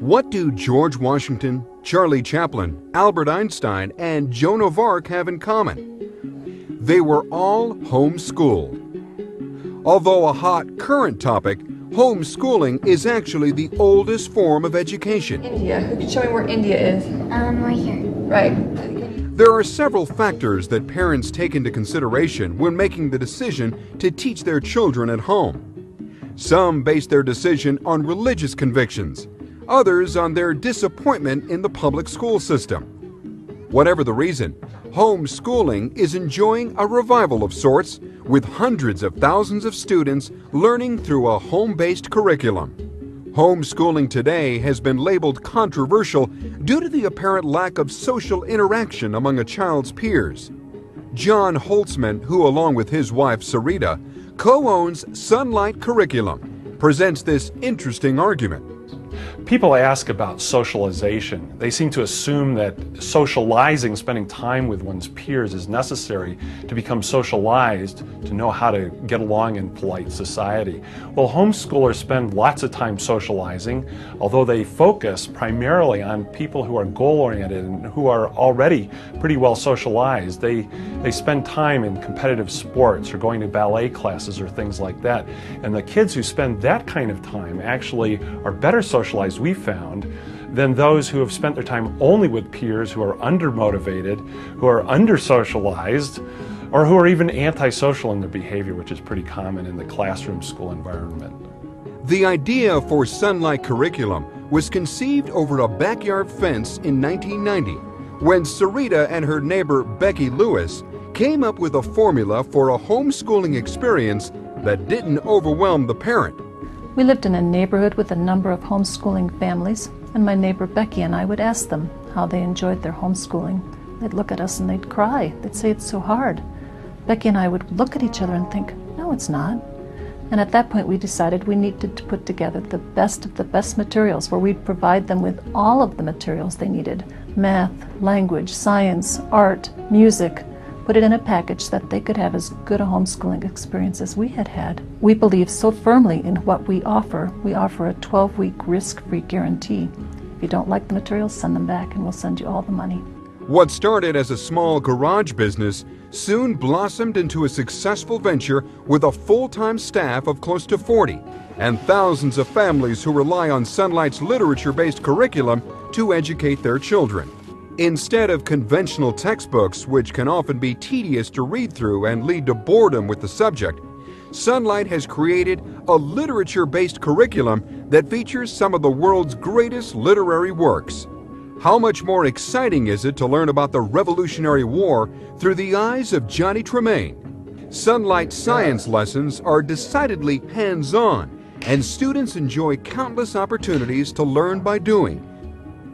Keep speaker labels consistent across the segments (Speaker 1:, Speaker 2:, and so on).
Speaker 1: What do George Washington, Charlie Chaplin, Albert Einstein, and Joan of Arc have in common? They were all homeschooled. Although a hot current topic, homeschooling is actually the oldest form of education.
Speaker 2: India. Who can show me where India is?
Speaker 3: Right here.
Speaker 2: Right.
Speaker 1: There are several factors that parents take into consideration when making the decision to teach their children at home. Some base their decision on religious convictions, others on their disappointment in the public school system. Whatever the reason, homeschooling is enjoying a revival of sorts, with hundreds of thousands of students learning through a home-based curriculum. Homeschooling today has been labeled controversial due to the apparent lack of social interaction among a child's peers. John Holtzman, who along with his wife Sarita, co-owns Sonlight Curriculum, presents this interesting argument.
Speaker 4: People ask about socialization. They seem to assume that socializing, spending time with one's peers, is necessary to become socialized, to know how to get along in polite society. Well, homeschoolers spend lots of time socializing, although they focus primarily on people who are goal-oriented and who are already pretty well socialized. They spend time in competitive sports or going to ballet classes or things like that. And the kids who spend that kind of time actually are better socialized, we found, than those who have spent their time only with peers who are undermotivated, who are under-socialized, or who are even antisocial in their behavior, which is pretty common in the classroom school environment.
Speaker 1: The idea for Sonlight Curriculum was conceived over a backyard fence in 1990 when Sarita and her neighbor Becky Lewis came up with a formula for a homeschooling experience that didn't overwhelm the parent.
Speaker 5: We lived in a neighborhood with a number of homeschooling families, and my neighbor Becky and I would ask them how they enjoyed their homeschooling. They'd look at us and they'd cry. They'd say it's so hard. Becky and I would look at each other and think, no, it's not. And at that point we decided we needed to put together the best of the best materials, where we'd provide them with all of the materials they needed: math, language, science, art, music. Put it in a package that they could have as good a homeschooling experience as we had had. We believe so firmly in what we offer. We offer a 12-week risk-free guarantee. If you don't like the materials, send them back and we'll send you all the money.
Speaker 1: What started as a small garage business soon blossomed into a successful venture with a full-time staff of close to 40 and thousands of families who rely on Sonlight's literature-based curriculum to educate their children. Instead of conventional textbooks, which can often be tedious to read through and lead to boredom with the subject, Sonlight has created a literature-based curriculum that features some of the world's greatest literary works. How much more exciting is it to learn about the Revolutionary War through the eyes of Johnny Tremaine? Sonlight science lessons are decidedly hands-on, and students enjoy countless opportunities to learn by doing,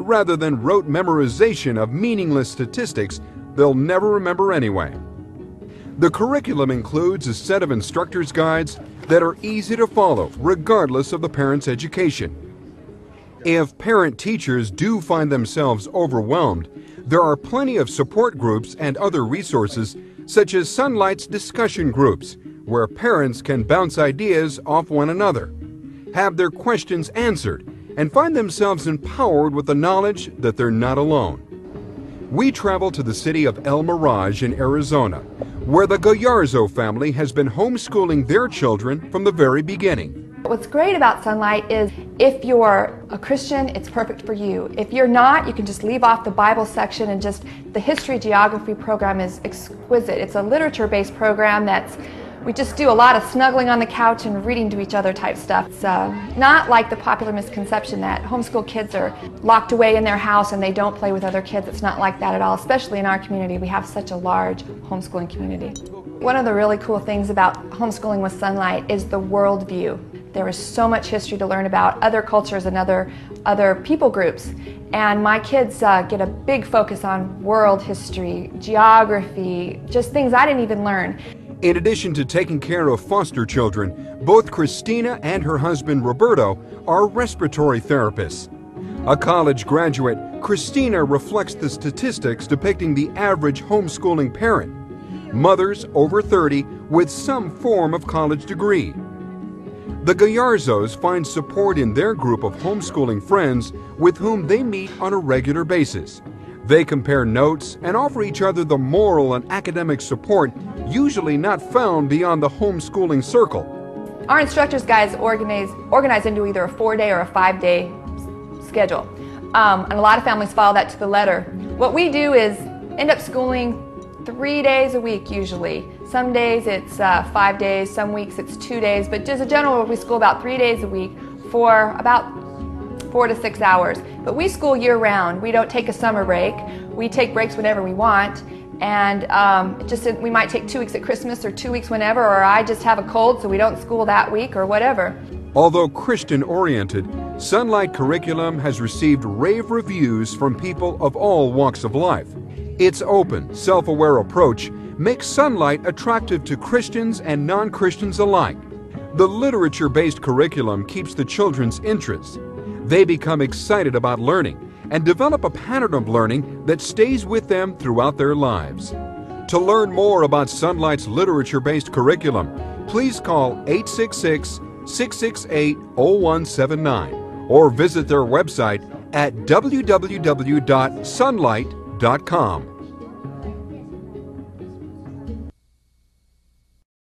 Speaker 1: rather than rote memorization of meaningless statistics they'll never remember anyway. The curriculum includes a set of instructor's guides that are easy to follow regardless of the parent's education. If parent-teachers do find themselves overwhelmed, there are plenty of support groups and other resources, such as Sonlight's discussion groups, where parents can bounce ideas off one another, have their questions answered, and find themselves empowered with the knowledge that they're not alone. We travel to the city of El Mirage in Arizona, where the Gallarzo family has been homeschooling their children from the very beginning.
Speaker 2: What's great about Sonlight is if you're a Christian, it's perfect for you. If you're not, you can just leave off the Bible section, and just the history geography program is exquisite. It's a literature-based program we just do a lot of snuggling on the couch and reading to each other type stuff. It's not like the popular misconception that homeschool kids are locked away in their house and they don't play with other kids. It's not like that at all, especially in our community. We have such a large homeschooling community. One of the really cool things about homeschooling with Sonlight is the worldview. There is so much history to learn about other cultures and other people groups. And my kids get a big focus on world history, geography, just things I didn't even learn.
Speaker 1: In addition to taking care of foster children, both Christina and her husband Roberto are respiratory therapists. A college graduate, Christina reflects the statistics depicting the average homeschooling parent: mothers over 30 with some form of college degree. The Gallarzos find support in their group of homeschooling friends with whom they meet on a regular basis. They compare notes and offer each other the moral and academic support usually not found beyond the homeschooling circle.
Speaker 2: Our instructors guys organize into either a 4-day or a 5-day schedule. And a lot of families follow that to the letter. What we do is end up schooling 3 days a week usually. Some days it's 5 days, some weeks it's 2 days, but as a general rule we school about 3 days a week for about 4 to 6 hours. But we school year round. We don't take a summer break. We take breaks whenever we want. And we might take 2 weeks at Christmas or 2 weeks whenever, or I just have a cold so we don't school that week or whatever.
Speaker 1: Although Christian-oriented, Sonlight curriculum has received rave reviews from people of all walks of life. Its open, self-aware approach makes Sonlight attractive to Christians and non-Christians alike. The literature-based curriculum keeps the children's interest. They become excited about learning and develop a pattern of learning that stays with them throughout their lives. To learn more about Sonlight's literature-based curriculum, please call 866-668-0179 or visit their website at www.sonlight.com.